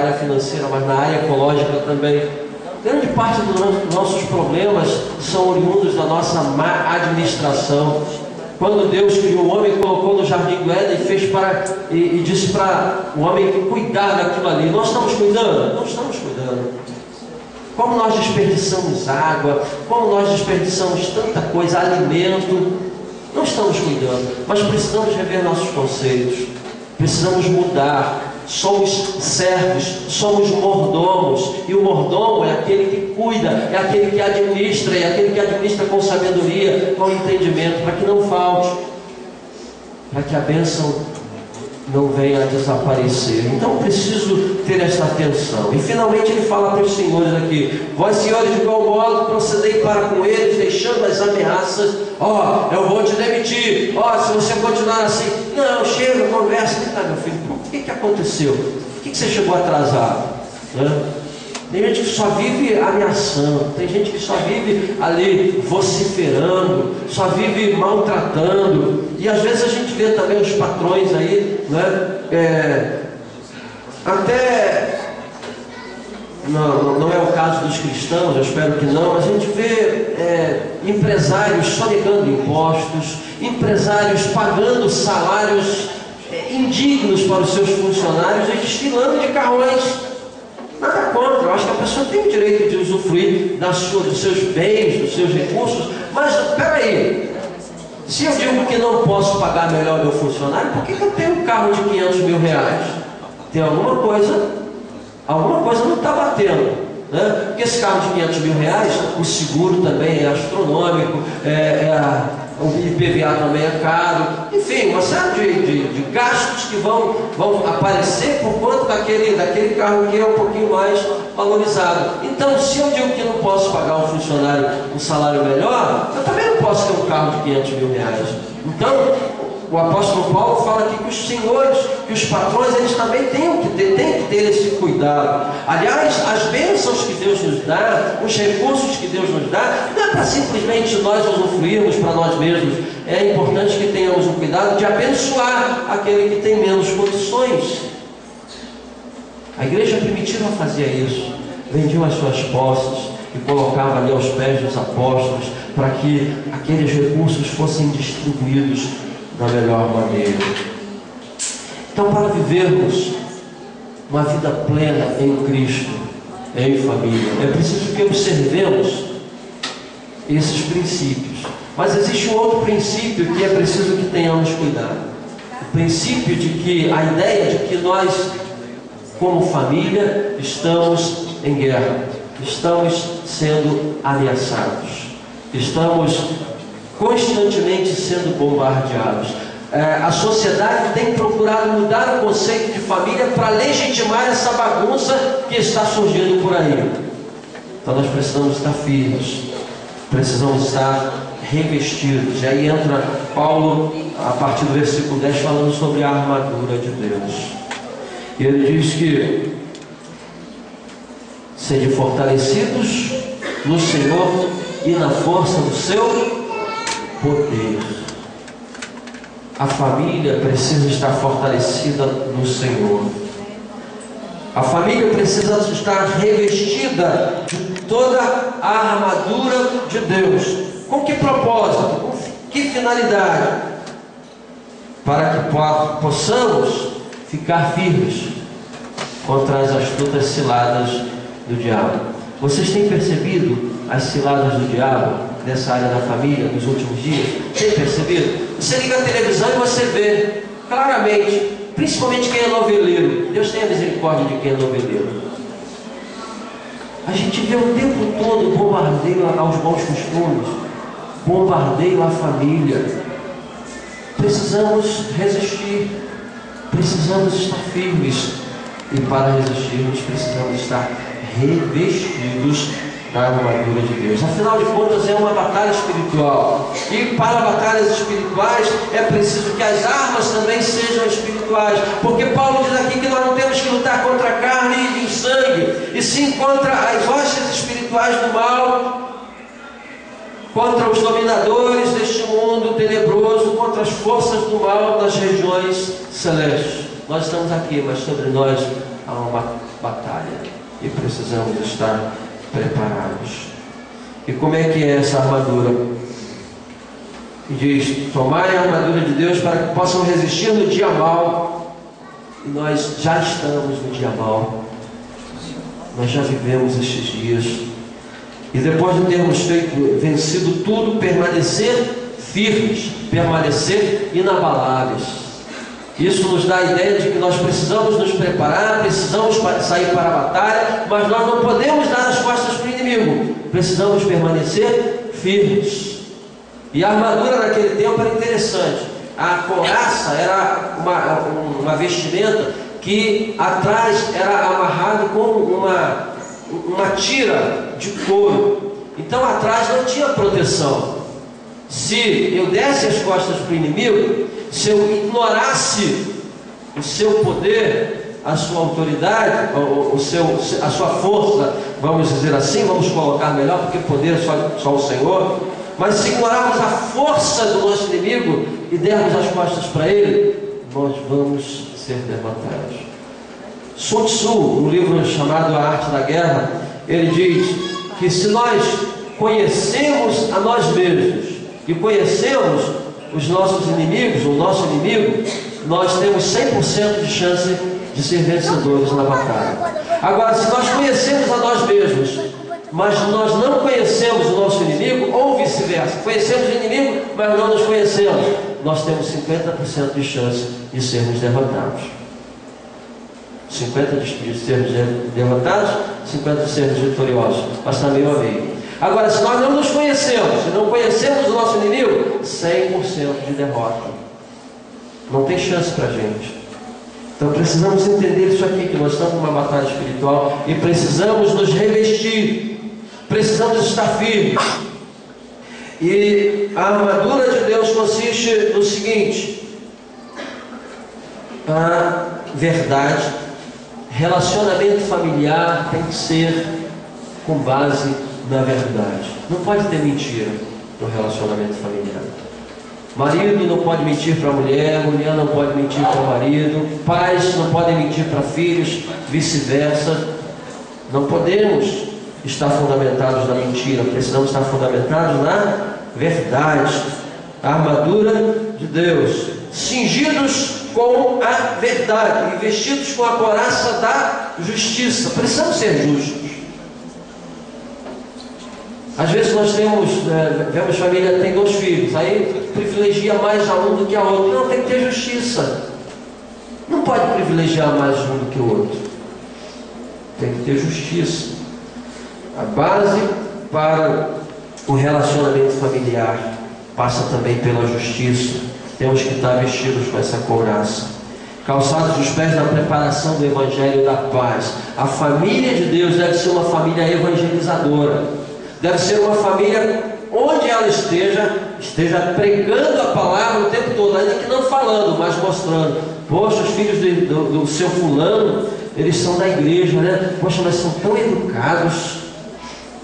área financeira, mas na área ecológica também. Grande parte dos nossos problemas são oriundos da nossa má administração. Quando Deus criou o homem, colocou no jardim do Éden e disse para o homem cuidar daquilo ali. Nós estamos cuidando? Não estamos cuidando. Como nós desperdiçamos água, como nós desperdiçamos tanta coisa, alimento, não estamos cuidando. Mas precisamos rever nossos conceitos, precisamos mudar. Somos servos, somos mordomos, e o mordomo é aquele que cuida, é aquele que administra, é aquele que administra com sabedoria, com entendimento, para que não falte, para que a bênção não venha a desaparecer. Então preciso ter esta atenção. E finalmente ele fala para os senhores aqui: vós senhores de igual modo procedei para com eles, deixando as ameaças. Eu vou te demitir, se você continuar assim, não, chega, conversa. Meu filho, o que aconteceu? Por que você chegou atrasado? Tem gente que só vive ameaçando, tem gente que só vive ali vociferando, só vive maltratando. E às vezes a gente vê também os patrões aí, até não é o caso dos cristãos, eu espero que não, mas a gente vê empresários sonegando impostos, empresários pagando salários indignos para os seus funcionários e desfilando de carrões. Nada contra, eu acho que a pessoa tem o direito de usufruir dos seus bens, dos seus recursos, mas peraí, se eu digo que não posso pagar melhor meu funcionário, por que eu tenho um carro de 500 mil reais? Tem alguma coisa não está batendo, Porque esse carro de 500 mil reais, o seguro também é astronômico, o IPVA também é caro, enfim, uma série de gastos que vão aparecer por conta daquele carro que é um pouquinho mais valorizado. Então, se eu digo que não posso pagar um funcionário um salário melhor, eu também não posso ter um carro de 500 mil reais. Então, o apóstolo Paulo fala aqui que os senhores, que os patrões, eles também têm que ter esse cuidado. Aliás, as bênçãos que Deus nos dá, os recursos que Deus nos dá, não é para simplesmente nós usufruirmos para nós mesmos. É importante que tenhamos o cuidado de abençoar aquele que tem menos condições. A igreja primitiva fazia isso, vendia as suas posses e colocava ali aos pés dos apóstolos para que aqueles recursos fossem distribuídos da melhor maneira. Então, para vivermos uma vida plena em Cristo, em família, é preciso que observemos esses princípios. Mas existe um outro princípio que é preciso que tenhamos cuidado. O princípio de que, a ideia de que nós, como família, estamos em guerra, estamos sendo ameaçados, estamos constantemente sendo bombardeados. A sociedade tem procurado mudar o conceito de família para legitimar essa bagunça que está surgindo por aí. Então nós precisamos estar firmes, precisamos estar revestidos. E aí entra Paulo, a partir do versículo 10, falando sobre a armadura de Deus. E ele diz que sede fortalecidos no Senhor e na força do seu poder. A família precisa estar fortalecida no Senhor. A família precisa estar revestida de toda a armadura de Deus. Com que propósito? Com que finalidade? Para que possamos ficar firmes contra as astutas ciladas do diabo. Vocês têm percebido as ciladas do diabo nessa área da família nos últimos dias? Tem percebido? Você liga a televisão e você vê claramente, principalmente quem é noveleiro. Deus tenha misericórdia de quem é noveleiro. A gente vê o tempo todo bombardeio aos bons costumes, bombardeio à família. Precisamos resistir, precisamos estar firmes, e para resistirmos precisamos estar revestidos da armadura de Deus. Afinal de contas, é uma batalha espiritual, e para batalhas espirituais é preciso que as armas também sejam espirituais, porque Paulo diz aqui que nós não temos que lutar contra a carne e o sangue, e sim contra as hostes espirituais do mal, contra os dominadores deste mundo tenebroso, contra as forças do mal nas regiões celestes. Nós estamos aqui, mas sobre nós há uma batalha e precisamos estar preparados. E como é que é essa armadura? Diz: tomai a armadura de Deus para que possam resistir no dia mau. E nós já estamos no dia mau. Nós já vivemos estes dias. E depois de termos vencido tudo, permanecer firmes, permanecer inabaláveis. Isso nos dá a ideia de que nós precisamos nos preparar, precisamos sair para a batalha, mas nós não podemos dar as costas para o inimigo. Precisamos permanecer firmes. E a armadura naquele tempo era interessante. A couraça era uma vestimenta que atrás era amarrado com uma tira de couro. Então atrás não tinha proteção. Se eu desse as costas para o inimigo, se eu ignorasse o seu poder, a sua autoridade, a sua força, vamos dizer assim, vamos colocar melhor, porque poder é só o Senhor. Mas se ignorarmos a força do nosso inimigo e dermos as costas para ele, nós vamos ser derrotados. Sun Tzu, no livro chamado A Arte da Guerra, ele diz que se nós conhecemos a nós mesmos e conhecemos os nossos inimigos, o nosso inimigo, nós temos 100% de chance de ser vencedores na batalha. Agora, se nós conhecemos a nós mesmos, mas nós não conhecemos o nosso inimigo, ou vice-versa, conhecemos o inimigo, mas não nos conhecemos, nós temos 50% de chance de sermos derrotados. 50% de sermos derrotados, 50% de sermos vitoriosos, mas está meio a meio. Agora, se nós não nos conhecemos, se não conhecemos o nosso inimigo, 100% de derrota. Não tem chance para a gente. Então precisamos entender isso aqui, que nós estamos numa batalha espiritual e precisamos nos revestir, precisamos estar firmes. E a armadura de Deus consiste no seguinte: a verdade, relacionamento familiar tem que ser com base na verdade. Não pode ter mentira no relacionamento familiar. Marido não pode mentir para a mulher, mulher não pode mentir para o marido, pais não podem mentir para filhos, vice-versa. Não podemos estar fundamentados na mentira, precisamos estar fundamentados na verdade. A armadura de Deus, cingidos com a verdade e vestidos com a couraça da justiça. Precisamos ser justos. Às vezes nós vemos família que tem 2 filhos, aí privilegia mais a um do que a outro. Não, tem que ter justiça. Não pode privilegiar mais um do que o outro. Tem que ter justiça. A base para o relacionamento familiar passa também pela justiça. Temos que estar vestidos com essa couraça, calçados os pés na preparação do Evangelho da paz. A família de Deus deve ser uma família evangelizadora. Deve ser uma família onde ela esteja pregando a palavra o tempo todo, ainda que não falando, mas mostrando. Poxa, os filhos do seu fulano, eles são da igreja, né? Poxa, mas são tão educados.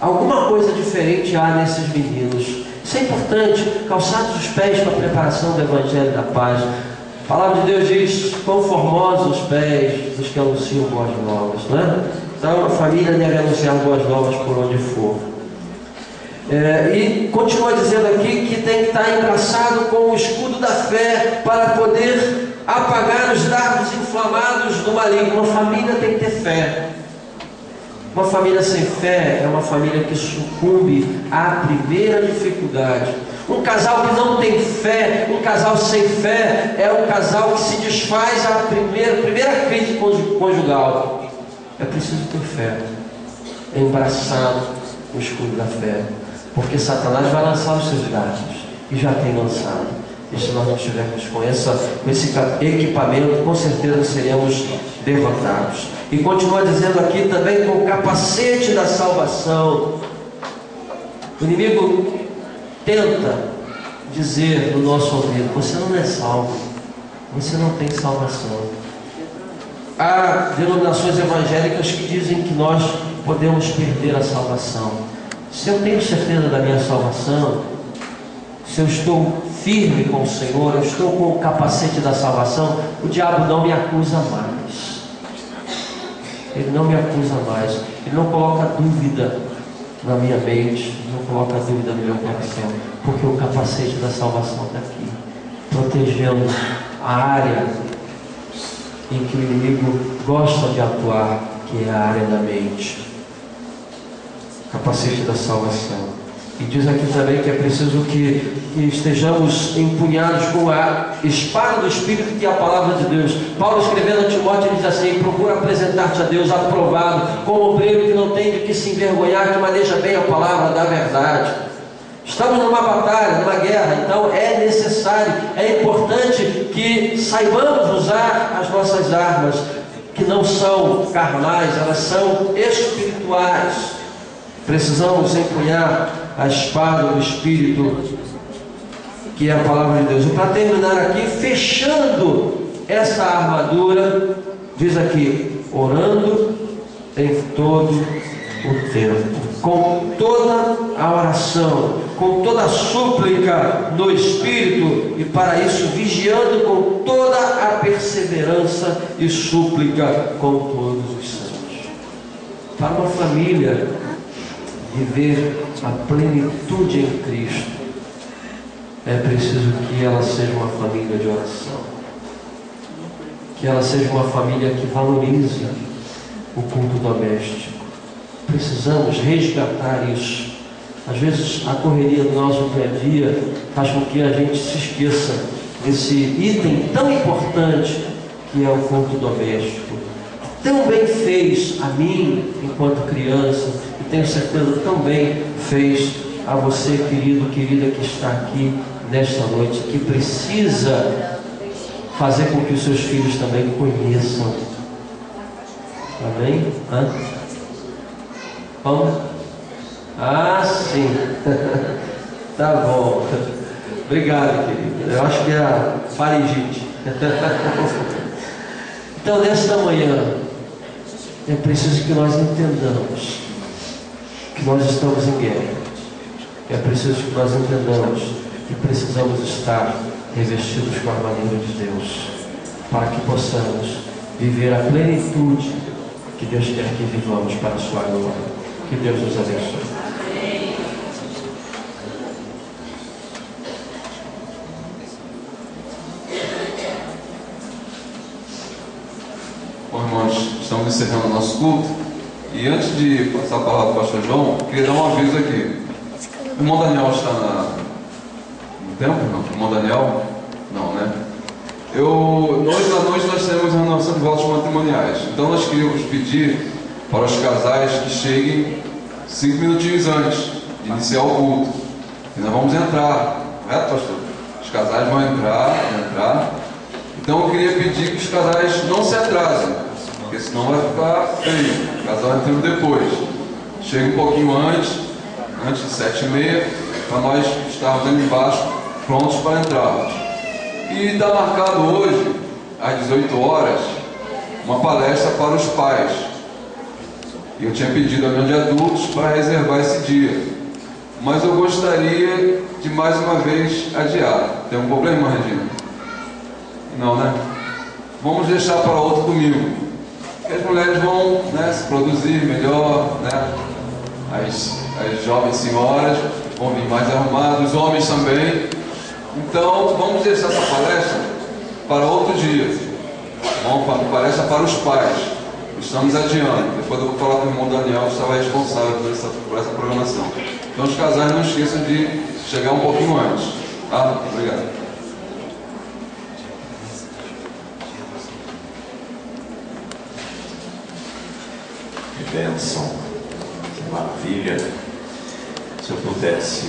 Alguma coisa diferente há nesses meninos. Isso é importante, calçados os pés para a preparação do Evangelho da paz. A palavra de Deus diz: quão formosos os pés dos que anunciam boas novas, né? Então a família deve anunciar boas novas por onde for. E continua dizendo aqui que tem que estar engraçado com o escudo da fé para poder apagar os dardos inflamados do maligno. Uma família tem que ter fé. Uma família sem fé é uma família que sucumbe à primeira dificuldade. Um casal que não tem fé, um casal sem fé, é um casal que se desfaz à primeira crise conjugal. É preciso ter fé, embraçado o escudo da fé, porque Satanás vai lançar os seus dardos, e já tem lançado. E se nós não estivermos com esse equipamento, com certeza seremos derrotados. E continua dizendo aqui também: com o capacete da salvação. O inimigo tenta dizer no nosso ouvido: você não é salvo, você não tem salvação. Há denominações evangélicas que dizem que nós podemos perder a salvação. Se eu tenho certeza da minha salvação, se eu estou firme com o Senhor, eu estou com o capacete da salvação, o diabo não me acusa mais. Ele não me acusa mais, Ele não coloca dúvida na minha mente, não coloca dúvida no meu coração, porque o capacete da salvação está aqui, protegendo a área em que o inimigo gosta de atuar, que é a área da mente. Capacete da salvação. E diz aqui também que é preciso que estejamos empunhados com a espada do Espírito, que é a palavra de Deus. Paulo, escrevendo a Timóteo, ele diz assim: procura apresentar-te a Deus aprovado, como obreiro que não tem de que se envergonhar, que maneja bem a palavra da verdade. Estamos numa batalha, numa guerra, então é necessário, é importante que saibamos usar as nossas armas, que não são carnais, elas são espirituais. Precisamos empunhar a espada do Espírito, que é a palavra de Deus. E para terminar aqui, fechando essa armadura, diz aqui: orando em todo o tempo, com toda a oração, com toda a súplica no Espírito, e para isso vigiando com toda a perseverança e súplica com todos os santos. Para uma família viver a plenitude em Cristo, é preciso que ela seja uma família de oração, que ela seja uma família que valorize o culto doméstico. Precisamos resgatar isso. Às vezes a correria do nosso dia a dia faz com que a gente se esqueça desse item tão importante que é o culto doméstico. Tão bem fez a mim enquanto criança, e tenho certeza também fez a você, querido, querida, que está aqui nesta noite, que precisa fazer com que os seus filhos também conheçam. Amém? Vamos? Ah, sim. Tá bom. Obrigado, querido. Eu acho que é a faringite. Então, nesta manhã, é preciso que nós entendamos que nós estamos em guerra. É preciso que nós entendamos que precisamos estar revestidos com a armadura de Deus, para que possamos viver a plenitude que Deus quer que vivamos para a sua glória. Que Deus nos abençoe. Bom, irmãos, estamos encerrando o nosso culto. E antes de passar a palavra para o pastor João, queria dar um aviso aqui. O irmão Daniel está no templo? Não? O irmão Daniel? Não, né? Hoje à noite nós teremos a renovação de votos matrimoniais. Então nós queríamos pedir para os casais que cheguem 5 minutinhos antes de iniciar o culto. E nós vamos entrar, correto, pastor? Os casais vão entrar. Então eu queria pedir que os casais não se atrasem, porque senão vai ficar feio. O casal entrando depois. Chega um pouquinho antes de 7h30, para nós estarmos ali embaixo prontos para entrar. E está marcado hoje, às 18 horas, uma palestra para os pais. E eu tinha pedido a União de Adultos para reservar esse dia. Mas eu gostaria de mais uma vez adiar. Tem um problema, Regina? Não, né? Vamos deixar para outro domingo. Que as mulheres vão, né, se produzir melhor, né? As jovens senhoras vão vir mais arrumadas, os homens também. Então, vamos deixar essa palestra para outro dia. Vamos para a palestra para os pais. Estamos adiando. Depois eu vou falar com o irmão Daniel, que estava responsável por essa programação. Então, os casais não esqueçam de chegar um pouquinho antes. Tá? Obrigado. Que bênção, que maravilha. Se eu pudesse,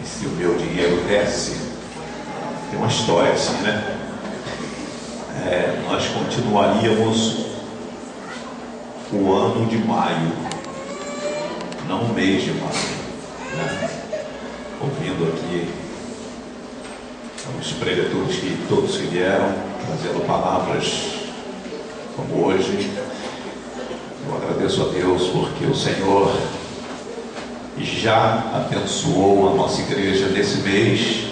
e se o meu dinheiro desse, tem uma história assim, né? Nós continuaríamos o ano de maio, não o mês de maio, né? Ouvindo aqui os preletores que todos que vieram, trazendo palavras como hoje. Eu agradeço a Deus porque o Senhor já abençoou a nossa igreja nesse mês,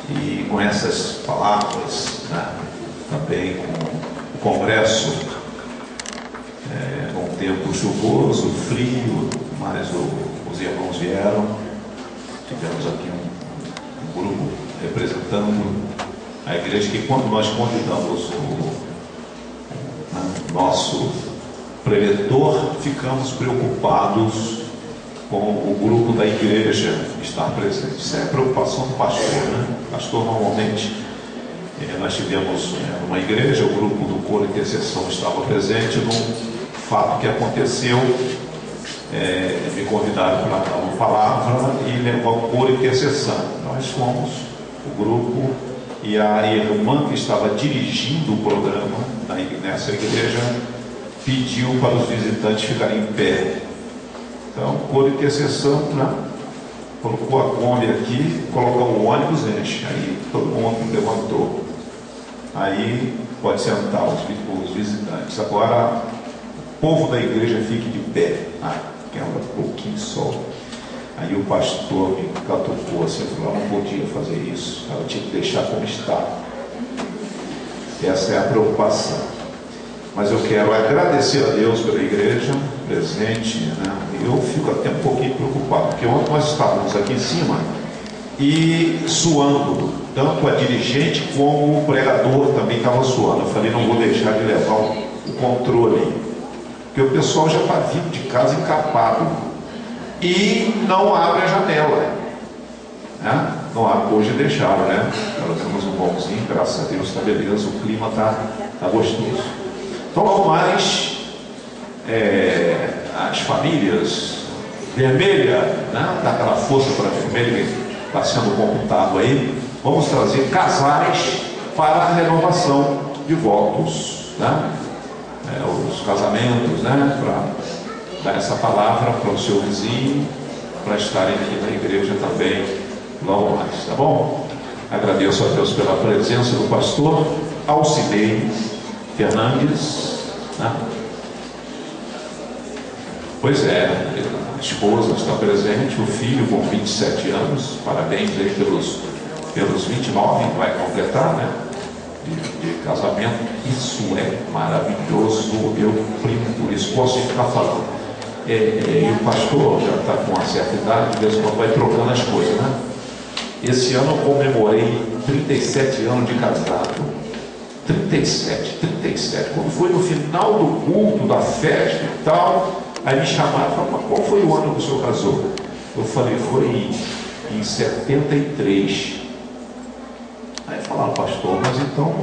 e com essas palavras, né, também com o congresso, num tempo chuvoso, frio, mas os irmãos vieram. Tivemos aqui um grupo representando a igreja, que quando nós convidamos o nosso preletor, ficamos preocupados com o grupo da igreja estar presente. Isso é a preocupação do pastor, né? O pastor normalmente, nós tivemos uma igreja, o grupo do coro de intercessão estava presente num fato que aconteceu. Me convidaram para dar uma palavra e levar o coro de intercessão. Nós fomos, o grupo, e a irmã que estava dirigindo o programa nessa igreja pediu para os visitantes ficarem em pé. Então, o coro de intercessão, né, colocou a Kombi aqui, colocou o ônibus, enche. Aí todo mundo levantou. Aí pode sentar os visitantes. Agora, o povo da igreja fique de pé. Quebra um pouquinho de sol. Aí o pastor me catucou assim, falou: não podia fazer isso, ela tinha que deixar como está. Essa é a preocupação. Mas eu quero agradecer a Deus pela igreja presente, né? Eu fico até um pouquinho preocupado, porque ontem nós estávamos aqui em cima e suando, tanto a dirigente como o pregador também estava suando. Eu falei: não vou deixar de levar o controle, porque o pessoal já está vindo de casa encapado e não abre a janela, né? Não abre. Hoje deixaram, né? Nós temos um bonzinho, graças a Deus, está beleza, o clima está gostoso. Então, logo mais, as famílias vermelha, né? Dá aquela força para a vermelha que está sendo computado aí. Vamos trazer casais para a renovação de votos, né? Os casamentos, né? Para dar essa palavra para o seu vizinho, para estarem aqui na igreja também logo mais, tá bom? Agradeço a Deus pela presença do pastor Alcinei Fernandes, né? Pois é, a esposa está presente, o filho com 27 anos, parabéns aí pelos 29, vai completar, né? De casamento. Isso é maravilhoso, eu primo por isso, posso ficar falando. E o pastor já está com uma certa idade, de vez em quando vai trocando as coisas, né? Esse ano eu comemorei 37 anos de casado. 37. Quando foi no final do culto, da festa e tal, aí me chamaram e falaram: mas qual foi o ano que o senhor casou? Eu falei: foi em 73. Aí falaram: pastor, mas então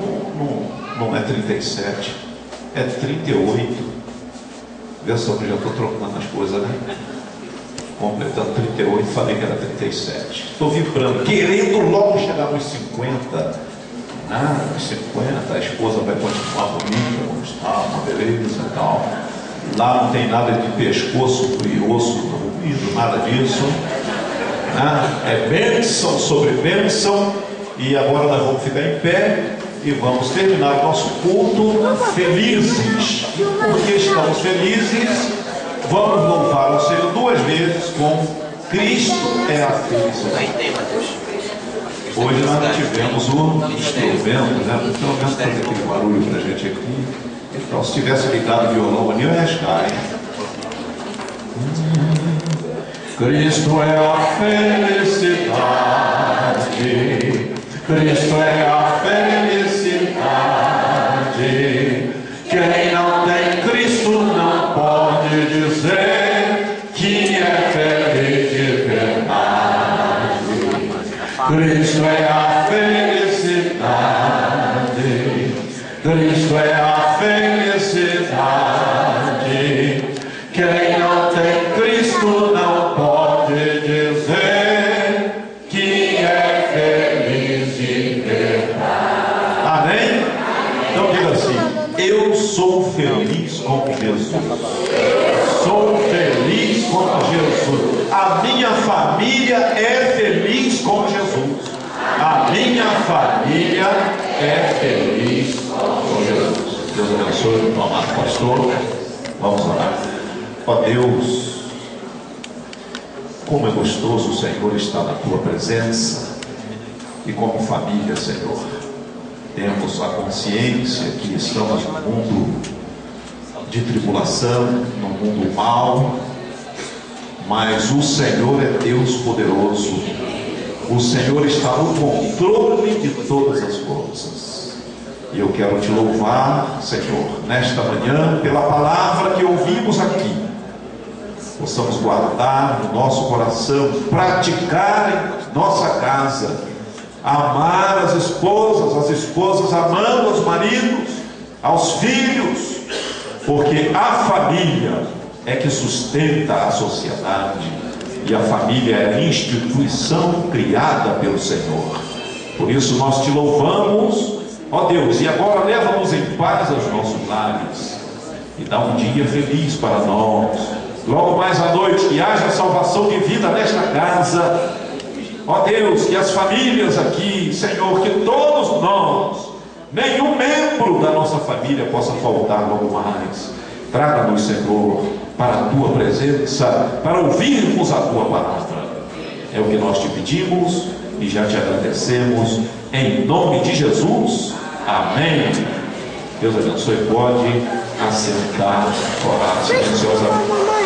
não é 37, é 38. Vê só que já estou trocando as coisas, né? Completando 38, falei que era 37. Estou vibrando, querendo logo chegar nos 50. Nos 50, a esposa vai continuar bonita, como está, uma beleza e tal. Lá não tem nada de pescoço e osso ruído, nada disso. É bênção sobre bênção. E agora nós vamos ficar em pé e vamos terminar o nosso culto felizes. Porque estamos felizes, vamos louvar o Senhor 2 vezes com Cristo é a felicidade. Hoje nós não tivemos o instrumento, né? Pelo menos fazer aquele barulho para a gente aqui. Então, se tivesse ligado o violão ali, eu ia arriscar, hein? Cristo é a felicidade. Cristo é a felicidade. Quem não tem Cristo não pode dizer que é feliz de verdade. Cristo é a felicidade. Cristo é a felicidade. Quem não tem Cristo não pode dizer que é feliz de verdade. Amém? Então diga assim: eu sou feliz com Jesus. Sou feliz com Jesus. A minha família é feliz com Jesus. A minha família é feliz com Jesus. Deus abençoe o amado pastor. Vamos orar. Ó Deus, como é gostoso o Senhor estar na tua presença e como família, Senhor. temos a consciência que estamos num mundo de tribulação, num mundo mau, mas o Senhor é Deus poderoso. O Senhor está no controle de todas as coisas. E eu quero te louvar, Senhor, nesta manhã, pela palavra que ouvimos aqui. Possamos guardar no nosso coração, praticar em nossa casa, amar as esposas amando os maridos, aos filhos, porque a família é que sustenta a sociedade, e a família é a instituição criada pelo Senhor. Por isso nós te louvamos, ó Deus, e agora leva-nos em paz aos nossos lares, e dá um dia feliz para nós. Logo mais à noite, que haja salvação de vida nesta casa, ó Deus, que as famílias aqui, Senhor, que todos nós, nenhum membro da nossa família possa faltar logo mais. Traga-nos, Senhor, para a Tua presença, para ouvirmos a Tua palavra. É o que nós te pedimos e já te agradecemos, em nome de Jesus. Amém. Deus abençoe. Pode assentar, orar silenciosamente.